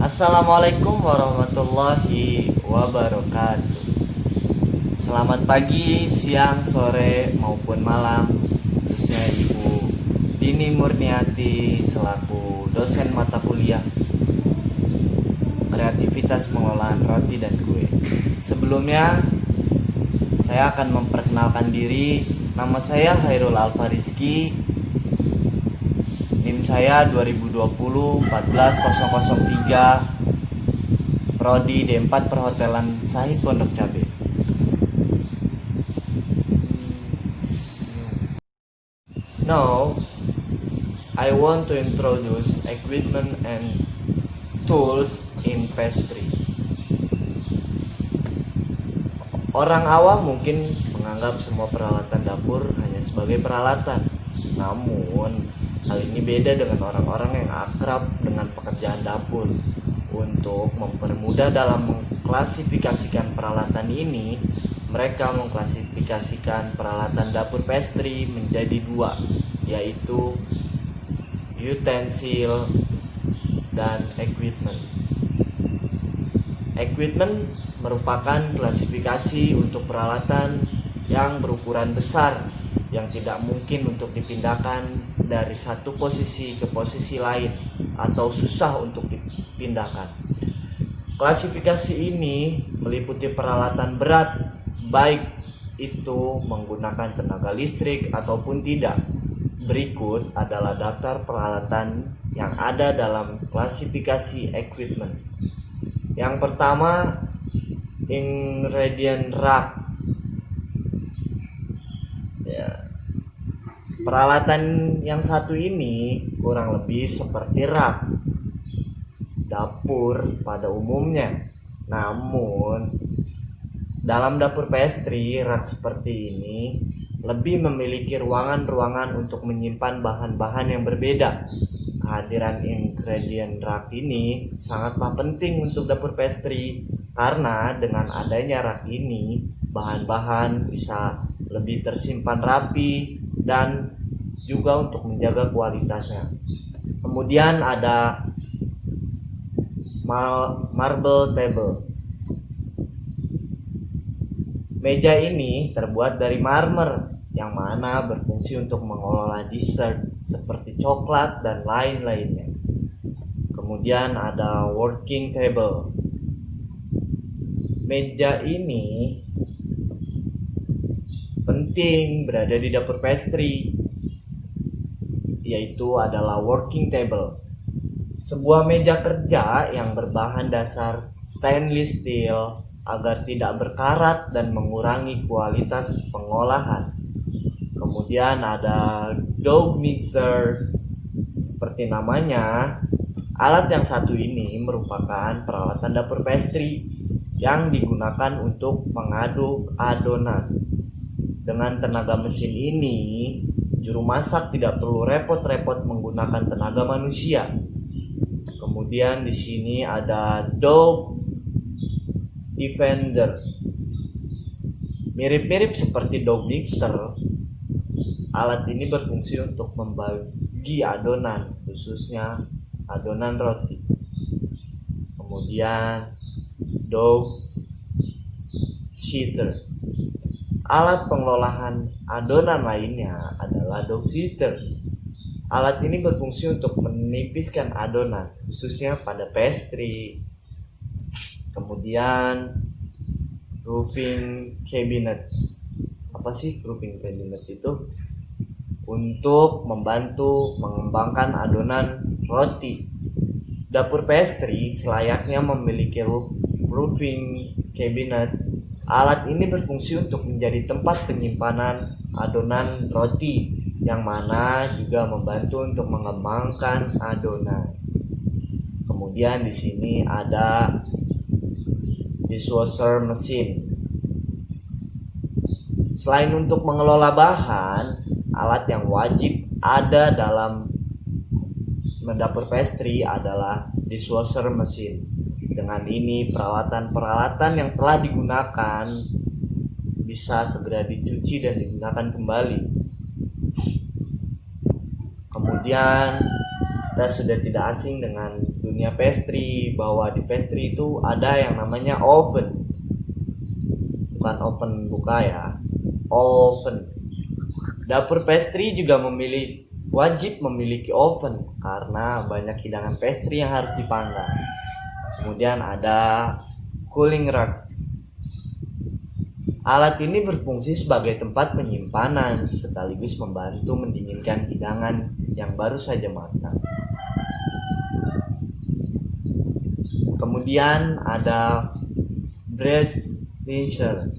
Assalamualaikum warahmatullahi wabarakatuh. Selamat pagi, siang, sore, maupun malam. Khususnya Ibu Dini Murniati selaku dosen mata kuliah kreativitas pengolahan roti dan kue. Sebelumnya saya akan memperkenalkan diri. Nama saya Hairul Alfarizki. NIM saya 2020 14003, Prodi D4 Perhotelan Sahid Pondok Cabe. Now, I want to introduce equipment and tools in pastry. Orang awam mungkin menganggap semua peralatan dapur hanya sebagai peralatan. Namun, hal ini beda dengan orang-orang yang akrab dengan pekerjaan dapur. Untuk mempermudah dalam mengklasifikasikan peralatan ini, mereka mengklasifikasikan peralatan dapur pastry menjadi dua, yaitu utensil dan equipment. Equipment merupakan klasifikasi untuk peralatan yang berukuran besar yang tidak mungkin untuk dipindahkan dari satu posisi ke posisi lain atau susah untuk dipindahkan. Klasifikasi ini meliputi peralatan berat, baik itu menggunakan tenaga listrik ataupun tidak. Berikut adalah daftar peralatan yang ada dalam klasifikasi equipment. Yang pertama, ingredient rack. Peralatan yang satu ini kurang lebih seperti rak dapur pada umumnya. Namun, dalam dapur pastry, rak seperti ini lebih memiliki ruangan-ruangan untuk menyimpan bahan-bahan yang berbeda. Kehadiran ingredient rack ini sangatlah penting untuk dapur pastry karena dengan adanya rak ini, bahan-bahan bisa lebih tersimpan rapi dan juga untuk menjaga kualitasnya. Kemudian ada marble table. Meja ini terbuat dari marmer yang mana berfungsi untuk mengelola dessert seperti coklat dan lain-lainnya. Kemudian ada working table. Meja ini penting berada di dapur pastry, yaitu adalah working table. Sebuah meja kerja yang berbahan dasar stainless steel agar tidak berkarat dan mengurangi kualitas pengolahan. Kemudian ada dough mixer. Seperti namanya, alat yang satu ini merupakan peralatan dapur pastry yang digunakan untuk mengaduk adonan. Dengan tenaga mesin ini, juru masak tidak perlu repot-repot menggunakan tenaga manusia. Kemudian di sini ada dough defender. Mirip-mirip seperti dough mixer, alat ini berfungsi untuk membagi adonan, khususnya adonan roti. Kemudian dough sheeter. Alat pengolahan adonan lainnya adalah dough sheeter. Alat ini berfungsi untuk menipiskan adonan, khususnya pada pastry. Kemudian roofing cabinet. Apa sih roofing cabinet itu? Untuk membantu mengembangkan adonan roti. Dapur pastry selayaknya memiliki roofing cabinet. Alat ini berfungsi untuk menjadi tempat penyimpanan adonan roti, yang mana juga membantu untuk mengembangkan adonan. Kemudian di sini ada dishwasher mesin. Selain untuk mengelola bahan, alat yang wajib ada dalam dapur pastry adalah dishwasher mesin. Dengan ini, peralatan-peralatan yang telah digunakan bisa segera dicuci dan digunakan kembali. Kemudian kita sudah tidak asing dengan dunia pastry bahwa di pastry itu ada yang namanya oven. Bukan open buka ya, oven. Dapur pastry juga wajib memiliki oven karena banyak hidangan pastry yang harus dipanggang. Kemudian ada cooling rack. Alat ini berfungsi sebagai tempat penyimpanan sekaligus membantu mendinginkan hidangan yang baru saja matang. Kemudian ada bread linser.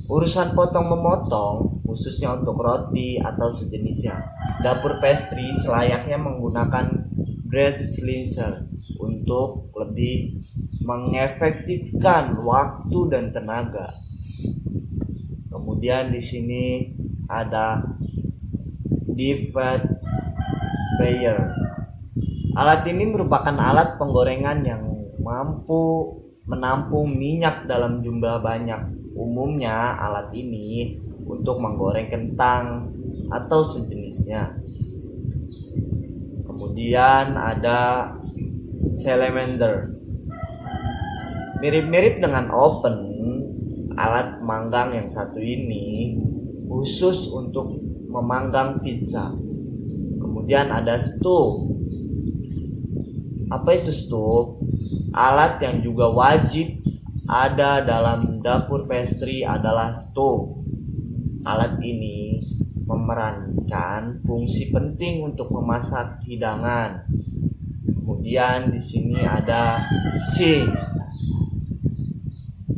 Urusan potong-memotong, khususnya untuk roti atau sejenisnya. Dapur pastry selayaknya menggunakan bread linser untuk lebih mengefektifkan waktu dan tenaga. Kemudian di sini ada deep fat fryer. Alat ini merupakan alat penggorengan yang mampu menampung minyak dalam jumlah banyak. Umumnya alat ini untuk menggoreng kentang atau sejenisnya. Kemudian ada salamander. Mirip-mirip dengan oven, alat pemanggang yang satu ini khusus untuk memanggang pizza. Kemudian ada stove. Apa itu stove? Alat yang juga wajib ada dalam dapur pastry adalah stove. Alat ini memerankan fungsi penting untuk memasak hidangan. Kemudian di sini ada sink.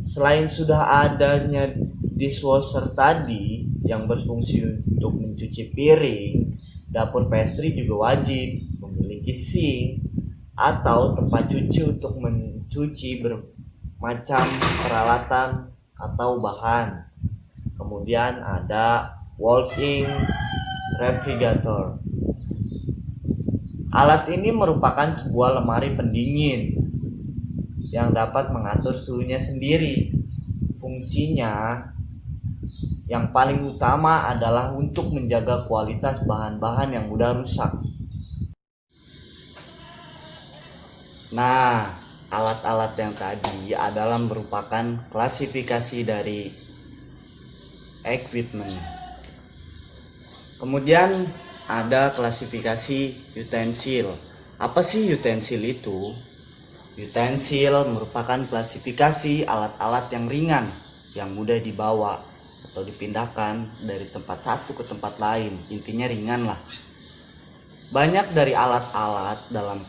Selain sudah adanya dishwasher tadi yang berfungsi untuk mencuci piring, dapur pastry juga wajib memiliki sink atau tempat cuci untuk mencuci macam peralatan atau bahan. Kemudian ada walk-in refrigerator. Alat ini merupakan sebuah lemari pendingin yang dapat mengatur suhunya sendiri. Fungsinya yang paling utama adalah untuk menjaga kualitas bahan-bahan yang mudah rusak. Nah, alat-alat yang tadi adalah merupakan klasifikasi dari equipment. Kemudian ada klasifikasi utensil. Apa sih utensil itu? Utensil merupakan klasifikasi alat-alat yang ringan, yang mudah dibawa atau dipindahkan dari tempat satu ke tempat lain. Intinya ringan lah. Banyak dari alat-alat dalam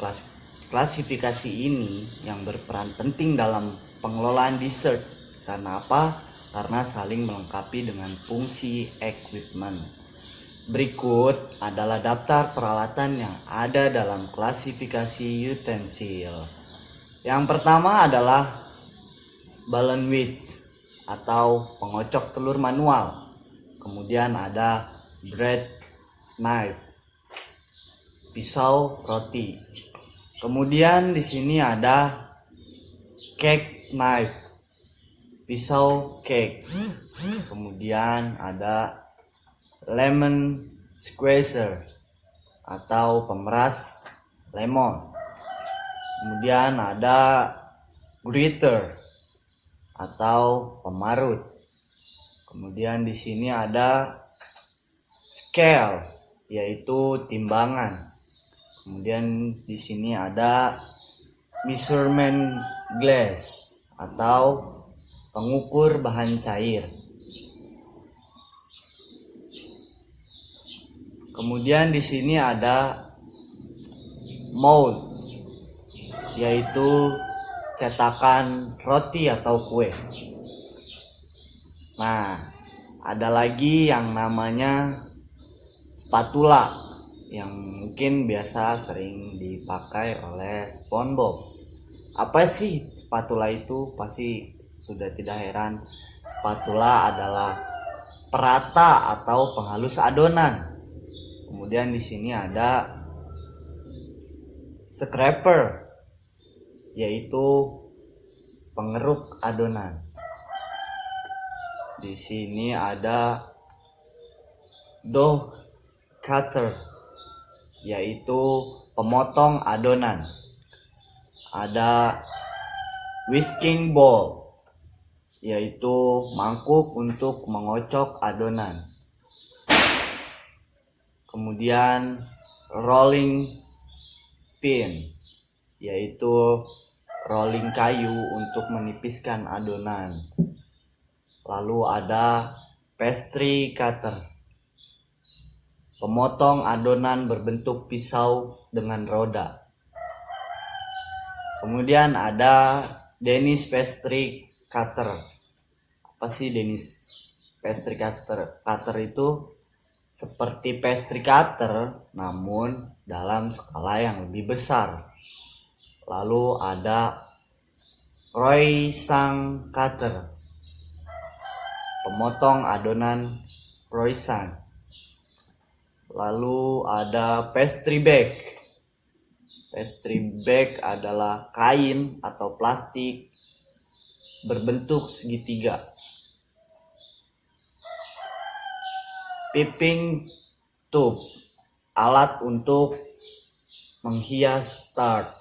klasifikasi ini yang berperan penting dalam pengelolaan dessert. Karena apa? Karena saling melengkapi dengan fungsi equipment. Berikut adalah daftar peralatan yang ada dalam klasifikasi utensil. Yang pertama adalah balance wedge atau pengocok telur manual. Kemudian ada bread knife, pisau roti. Kemudian di sini ada cake knife, pisau cake. Kemudian ada lemon squeezer atau pemeras lemon. Kemudian ada grater atau pemarut. Kemudian di sini ada scale, yaitu timbangan. Kemudian di sini ada measurement glass atau pengukur bahan cair. Kemudian di sini ada mold, yaitu cetakan roti atau kue. Nah, ada lagi yang namanya spatula yang mungkin biasa sering dipakai oleh SpongeBob. Apa sih spatula itu? Pasti sudah tidak heran. Spatula adalah perata atau penghalus adonan. Kemudian di sini ada scraper, yaitu pengeruk adonan. Di sini ada dough cutter, yaitu pemotong adonan. Ada whisking bowl, yaitu mangkuk untuk mengocok adonan. Kemudian rolling pin, yaitu rolling kayu untuk menipiskan adonan. Lalu ada pastry cutter, pemotong adonan berbentuk pisau dengan roda. Kemudian ada Danish pastry cutter. Apa sih Danish pastry cutter? Cutter itu seperti pastry cutter namun dalam skala yang lebih besar. Lalu ada croissant cutter, pemotong adonan croissant. Lalu ada pastry bag. Pastry bag adalah kain atau plastik berbentuk segitiga. Piping tube, alat untuk menghias tart.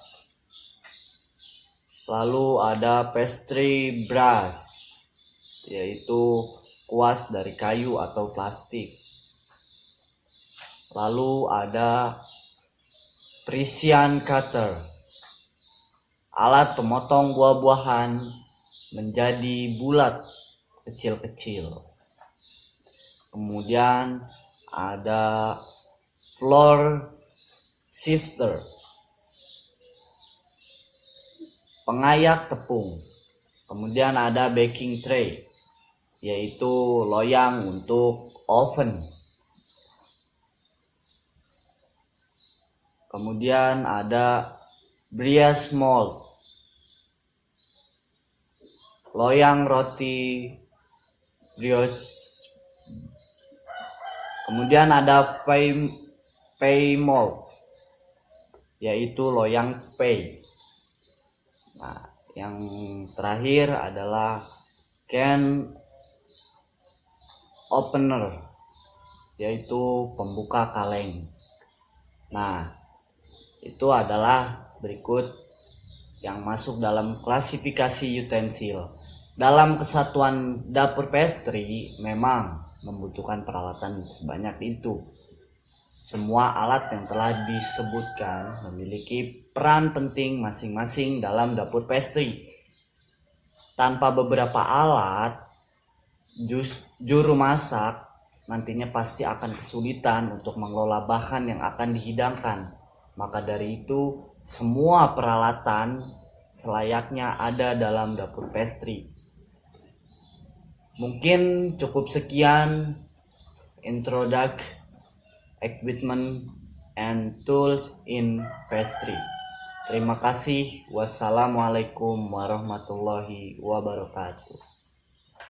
Lalu ada pastry brush, yaitu kuas dari kayu atau plastik. Lalu ada Frisian cutter, alat pemotong buah-buahan menjadi bulat kecil-kecil. Kemudian ada flour sifter, pengayak tepung. Kemudian ada baking tray, yaitu loyang untuk oven. Kemudian ada brioche mold, loyang roti brioche. Kemudian ada pie mold, yaitu loyang pie. Nah, yang terakhir adalah can opener, yaitu pembuka kaleng. Nah, itu adalah berikut yang masuk dalam klasifikasi utensil. Dalam kesatuan dapur pastry memang membutuhkan peralatan sebanyak itu. Semua alat yang telah disebutkan memiliki peran penting masing-masing dalam dapur pastry. Tanpa beberapa alat, juru masak nantinya pasti akan kesulitan untuk mengelola bahan yang akan dihidangkan. Maka dari itu, semua peralatan selayaknya ada dalam dapur pastry. Mungkin cukup sekian introduction, equipment, and tools in pastry. Terima kasih. Wassalamualaikum warahmatullahi wabarakatuh.